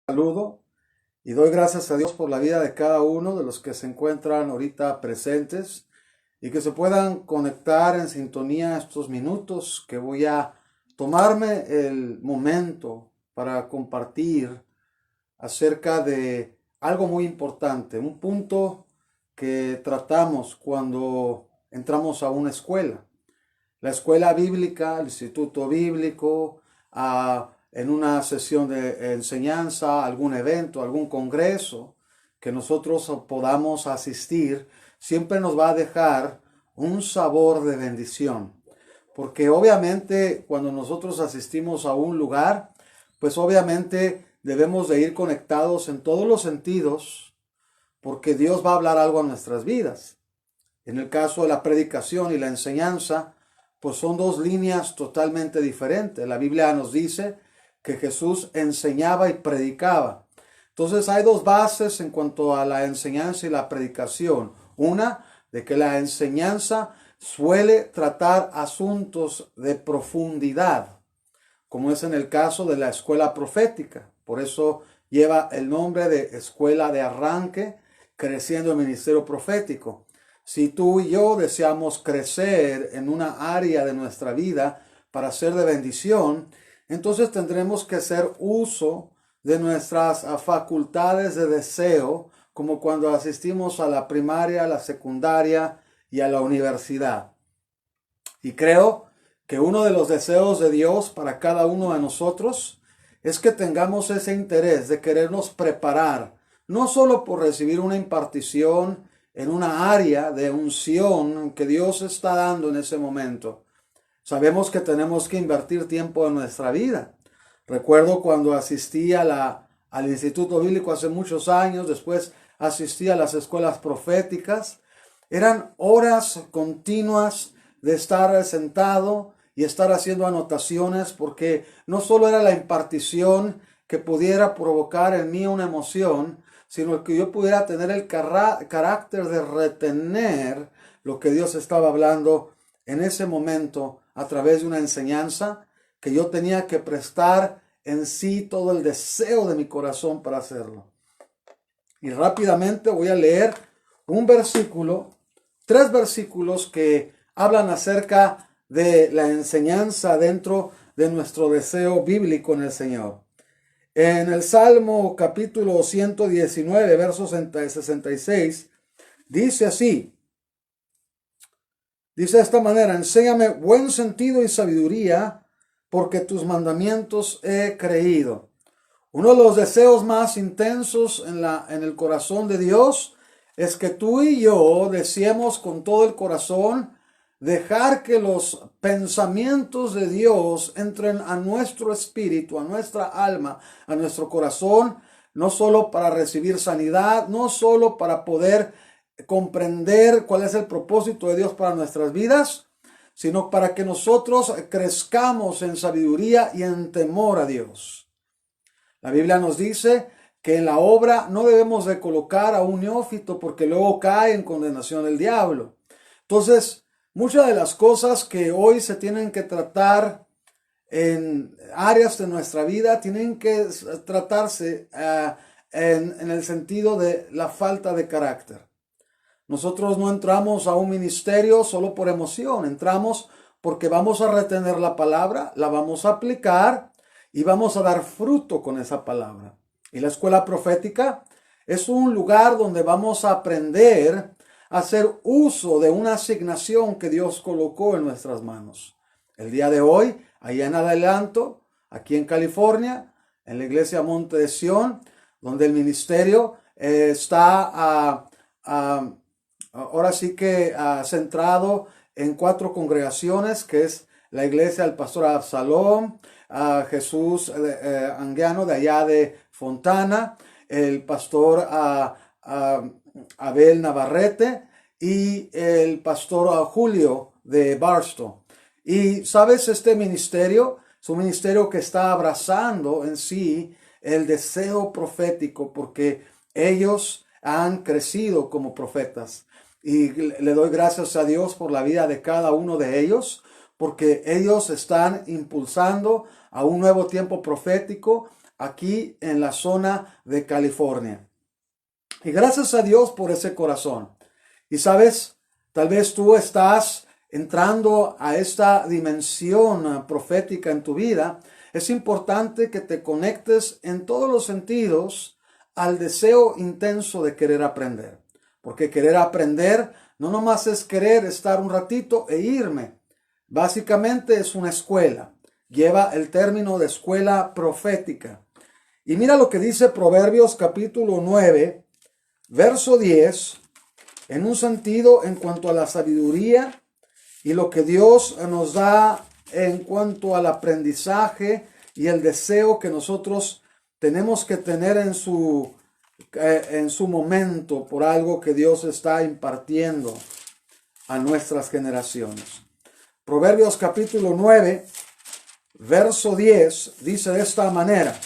Saludo y doy gracias a Dios por la vida de cada uno de los que se encuentran ahorita presentes y que se puedan conectar en sintonía estos minutos que voy a tomarme el momento para compartir acerca de algo muy importante, un punto que tratamos cuando entramos a una escuela. La escuela bíblica, el instituto bíblico, en una sesión de enseñanza, algún evento, algún congreso que nosotros podamos asistir, siempre nos va a dejar un sabor de bendición. Porque obviamente cuando nosotros asistimos a un lugar, pues obviamente debemos de ir conectados en todos los sentidos, porque Dios va a hablar algo a nuestras vidas. En el caso de la predicación y la enseñanza, pues son dos líneas totalmente diferentes. La Biblia nos dice que Jesús enseñaba y predicaba. Entonces hay dos bases en cuanto a la enseñanza y la predicación. Una, de que la enseñanza suele tratar asuntos de profundidad, como es en el caso de la escuela profética. Por eso lleva el nombre de escuela de arranque, creciendo el ministerio profético. Si tú y yo deseamos crecer en una área de nuestra vida para ser de bendición, entonces tendremos que hacer uso de nuestras facultades de deseo, como cuando asistimos a la primaria, a la secundaria y a la universidad. Y creo que uno de los deseos de Dios para cada uno de nosotros es que tengamos ese interés de querernos preparar, no solo por recibir una impartición en una área de unción que Dios está dando en ese momento. Sabemos que tenemos que invertir tiempo en nuestra vida. Recuerdo cuando asistí al Instituto Bíblico hace muchos años, después asistí a las escuelas proféticas. Eran horas continuas de estar sentado y estar haciendo anotaciones, porque no solo era la impartición que pudiera provocar en mí una emoción, sino que yo pudiera tener el carácter de retener lo que Dios estaba hablando en ese momento a través de una enseñanza que yo tenía que prestar en sí todo el deseo de mi corazón para hacerlo. Y rápidamente voy a leer un versículo, 3 versículos que hablan acerca de la enseñanza dentro de nuestro deseo bíblico en el Señor. En el Salmo capítulo 119, verso 66, dice así, dice de esta manera: enséñame buen sentido y sabiduría, porque tus mandamientos he creído. Uno de los deseos más intensos en el corazón de Dios es que tú y yo deseemos con todo el corazón dejar que los pensamientos de Dios entren a nuestro espíritu, a nuestra alma, a nuestro corazón, no solo para recibir sanidad, no solo para poder comprender cuál es el propósito de Dios para nuestras vidas, sino para que nosotros crezcamos en sabiduría y en temor a Dios. La Biblia nos dice que en la obra no debemos de colocar a un neófito, porque luego cae en condenación el diablo. Entonces, muchas de las cosas que hoy se tienen que tratar en áreas de nuestra vida tienen que tratarse en el sentido de la falta de carácter. Nosotros no entramos a un ministerio solo por emoción, entramos porque vamos a retener la palabra, la vamos a aplicar y vamos a dar fruto con esa palabra. Y la escuela profética es un lugar donde vamos a aprender a hacer uso de una asignación que Dios colocó en nuestras manos. El día de hoy, allá en adelanto, aquí en California, en la iglesia Monte de Sion, donde el ministerio está ahora sí que centrado en 4 congregaciones, que es la iglesia del pastor Absalom, Jesús Anguiano de allá de Fontana, el pastor Abel Navarrete y el pastor Julio de Barstow. Y sabes, este ministerio es un ministerio que está abrazando en sí el deseo profético, porque ellos han crecido como profetas. Y le doy gracias a Dios por la vida de cada uno de ellos, porque ellos están impulsando a un nuevo tiempo profético, aquí en la zona de California. Y gracias a Dios por ese corazón. Y sabes, tal vez tú estás entrando a esta dimensión profética en tu vida. Es importante que te conectes en todos los sentidos al deseo intenso de querer aprender. Porque querer aprender no nomás es querer estar un ratito e irme. Básicamente es una escuela. Lleva el término de escuela profética. Y mira lo que dice Proverbios capítulo 9, verso 10, en un sentido en cuanto a la sabiduría y lo que Dios nos da en cuanto al aprendizaje y el deseo que nosotros tenemos que tener en su momento por algo que Dios está impartiendo a nuestras generaciones. Proverbios capítulo 9, verso 10 dice de esta manera.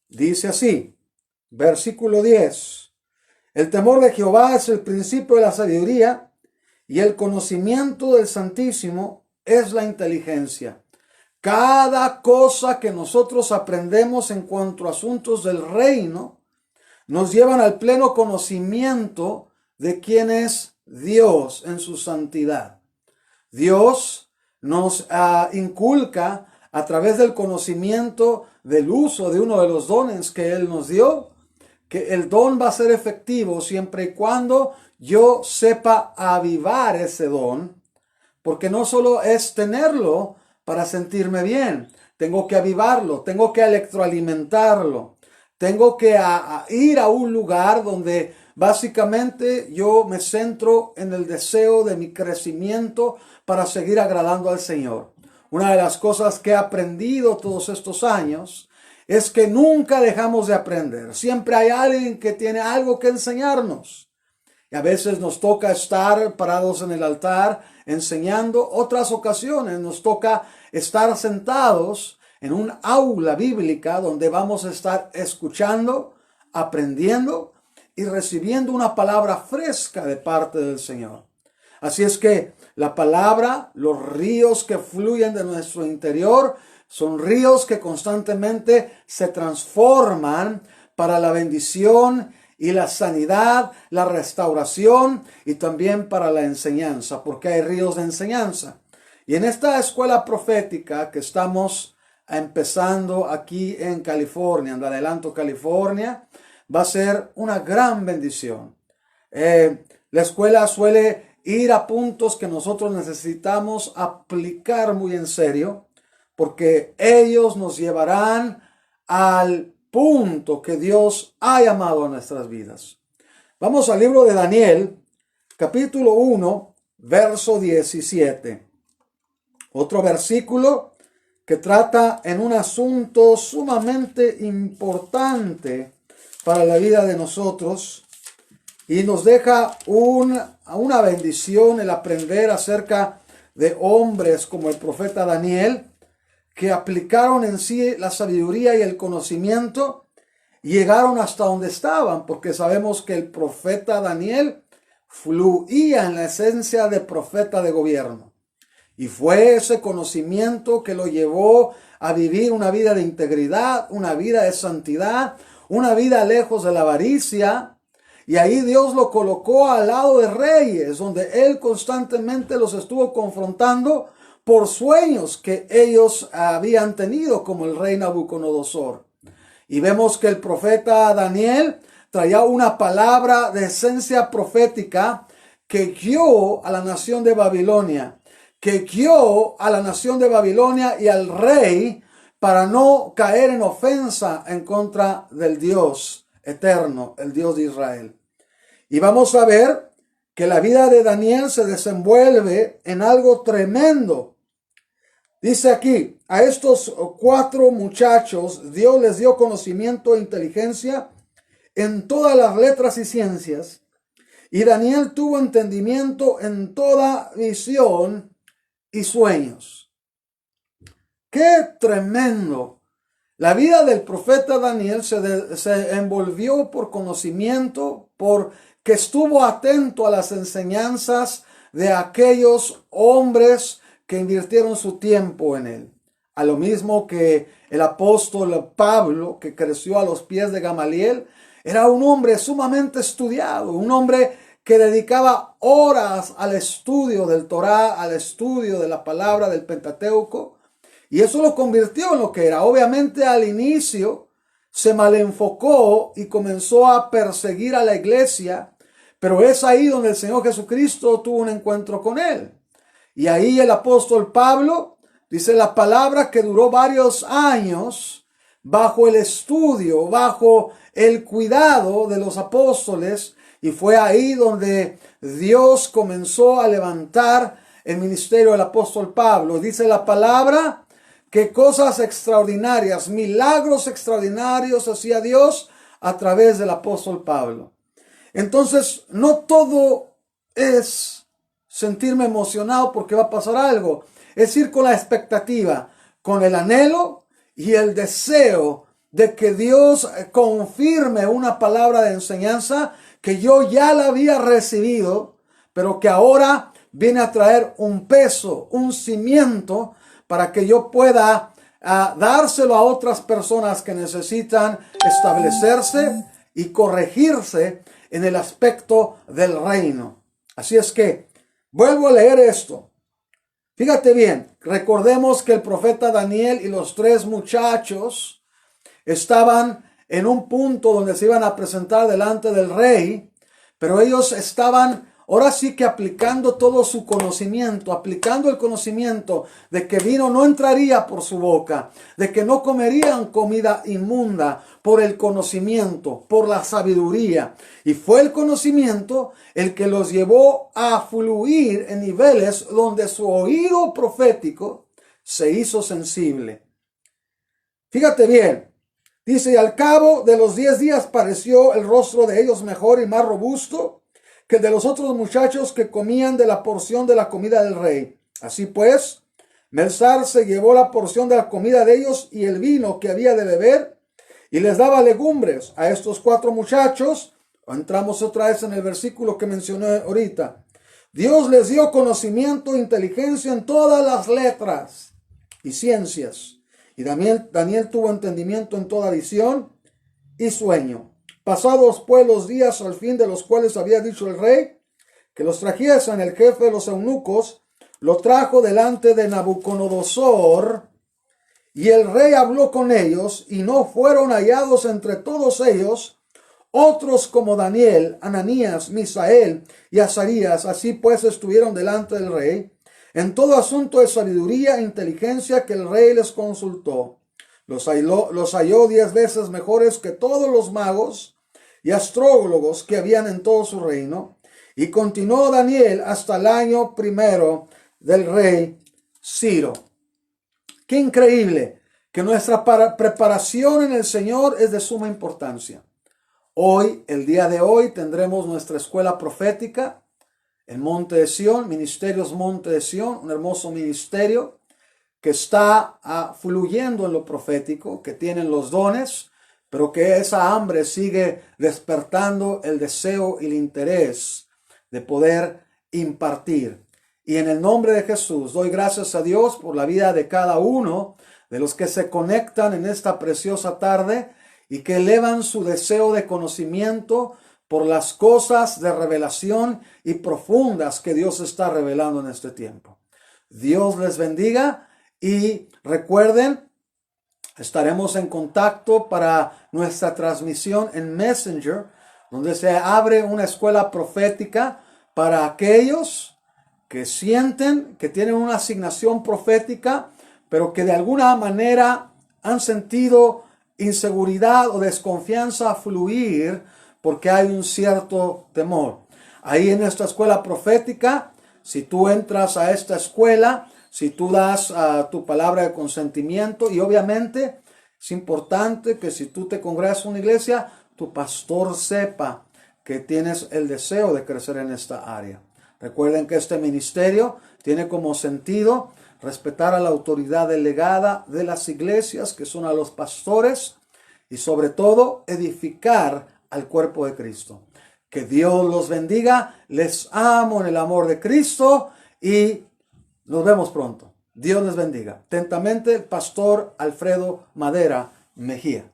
Dice así, versículo 10. El temor de Jehová es el principio de la sabiduría, y el conocimiento del Santísimo es la inteligencia. Cada cosa que nosotros aprendemos en cuanto a asuntos del reino nos llevan al pleno conocimiento de quién es Dios en su santidad. Dios nos inculca a través del conocimiento del uso de uno de los dones que Él nos dio, que el don va a ser efectivo siempre y cuando yo sepa avivar ese don, porque no solo es tenerlo para sentirme bien, tengo que avivarlo, tengo que electroalimentarlo, tengo que ir a un lugar donde básicamente yo me centro en el deseo de mi crecimiento para seguir agradando al Señor. Una de las cosas que he aprendido todos estos años es que nunca dejamos de aprender. Siempre hay alguien que tiene algo que enseñarnos. Y a veces nos toca estar parados en el altar enseñando. Otras ocasiones nos toca estar sentados en un aula bíblica donde vamos a estar escuchando, aprendiendo y recibiendo una palabra fresca de parte del Señor. Así es que la palabra, los ríos que fluyen de nuestro interior, son ríos que constantemente se transforman para la bendición y la sanidad, la restauración y también para la enseñanza, porque hay ríos de enseñanza. Y en esta escuela profética que estamos empezando aquí en California, en Adelanto, California, va a ser una gran bendición. La escuela suele ir a puntos que nosotros necesitamos aplicar muy en serio, porque ellos nos llevarán al punto que Dios ha llamado a nuestras vidas. Vamos al libro de Daniel, capítulo 1, verso 17. Otro versículo que trata en un asunto sumamente importante para la vida de nosotros y nos deja una bendición el aprender acerca de hombres como el profeta Daniel, que aplicaron en sí la sabiduría y el conocimiento y llegaron hasta donde estaban, porque sabemos que el profeta Daniel fluía en la esencia de profeta de gobierno. Y fue ese conocimiento que lo llevó a vivir una vida de integridad, una vida de santidad, una vida lejos de la avaricia. Y ahí Dios lo colocó al lado de reyes, donde él constantemente los estuvo confrontando por sueños que ellos habían tenido, como el rey Nabucodonosor. Y vemos que el profeta Daniel traía una palabra de esencia profética que guió a la nación de Babilonia, y al rey para no caer en ofensa en contra del Dios eterno, el Dios de Israel. Y vamos a ver que la vida de Daniel se desenvuelve en algo tremendo. Dice aquí, a estos 4 muchachos Dios les dio conocimiento e inteligencia en todas las letras y ciencias, y Daniel tuvo entendimiento en toda visión y sueños. ¡Qué tremendo! La vida del profeta Daniel se envolvió por conocimiento, porque estuvo atento a las enseñanzas de aquellos hombres que invirtieron su tiempo en él. a lo mismo que el apóstol Pablo, que creció a los pies de Gamaliel. Era un hombre sumamente estudiado, un hombre que dedicaba horas al estudio del Torá, al estudio de la palabra del Pentateuco, y eso lo convirtió en lo que era. Obviamente al inicio se malenfocó y comenzó a perseguir a la iglesia, pero es ahí donde el Señor Jesucristo tuvo un encuentro con él. Y ahí el apóstol Pablo dice la palabra que duró varios años bajo el estudio, bajo el cuidado de los apóstoles, y fue ahí donde Dios comenzó a levantar el ministerio del apóstol Pablo. Dice la palabra que cosas extraordinarias, milagros extraordinarios hacía Dios a través del apóstol Pablo. Entonces, no todo es sentirme emocionado porque va a pasar algo. Es ir con la expectativa, con el anhelo y el deseo de que Dios confirme una palabra de enseñanza que yo ya la había recibido, pero que ahora viene a traer un peso, un cimiento para que yo pueda dárselo a otras personas que necesitan establecerse y corregirse en el aspecto del reino. Así es que vuelvo a leer esto. Fíjate bien, recordemos que el profeta Daniel y los 3 muchachos estaban en un punto donde se iban a presentar delante del rey, pero ellos estaban ahora sí que aplicando todo su conocimiento, aplicando el conocimiento de que vino no entraría por su boca, de que no comerían comida inmunda, por el conocimiento, por la sabiduría. Y fue el conocimiento el que los llevó a fluir en niveles donde su oído profético se hizo sensible. Fíjate bien. Dice, y al cabo de los 10 días pareció el rostro de ellos mejor y más robusto que el de los otros muchachos que comían de la porción de la comida del rey. Así pues, Melsar se llevó la porción de la comida de ellos y el vino que había de beber, y les daba legumbres a estos 4 muchachos. Entramos otra vez en el versículo que mencioné ahorita. Dios les dio conocimiento e inteligencia en todas las letras y ciencias. Y Daniel tuvo entendimiento en toda visión y sueño. Pasados pues los días al fin de los cuales había dicho el rey que los trajesen, el jefe de los eunucos lo trajo delante de Nabucodonosor, y el rey habló con ellos, y no fueron hallados entre todos ellos otros como Daniel, Ananías, Misael y Azarías. Así pues estuvieron delante del rey en todo asunto de sabiduría e inteligencia que el rey les consultó. Los halló 10 veces mejores que todos los magos y astrólogos que habían en todo su reino. Y continuó Daniel hasta el año 1 del rey Ciro. Qué increíble que nuestra preparación en el Señor es de suma importancia. Hoy, el día de hoy, tendremos nuestra escuela profética en Monte de Sión, Ministerios Monte de Sión, un hermoso ministerio que está fluyendo en lo profético, que tienen los dones, pero que esa hambre sigue despertando el deseo y el interés de poder impartir. Y en el nombre de Jesús doy gracias a Dios por la vida de cada uno de los que se conectan en esta preciosa tarde y que elevan su deseo de conocimiento por las cosas de revelación y profundas que Dios está revelando en este tiempo. Dios les bendiga y recuerden, estaremos en contacto para nuestra transmisión en Messenger, donde se abre una escuela profética para aquellos que sienten que tienen una asignación profética, pero que de alguna manera han sentido inseguridad o desconfianza a fluir porque hay un cierto temor. Ahí en esta escuela profética, si tú entras a esta escuela, si tú das tu palabra de consentimiento, y obviamente es importante que si tú te congregas en una iglesia, tu pastor sepa que tienes el deseo de crecer en esta área. Recuerden que este ministerio tiene como sentido respetar a la autoridad delegada de las iglesias, que son a los pastores, y sobre todo edificar al cuerpo de Cristo. Que Dios los bendiga, les amo en el amor de Cristo y nos vemos pronto. Dios les bendiga. Atentamente, el pastor Alfredo Madera Mejía.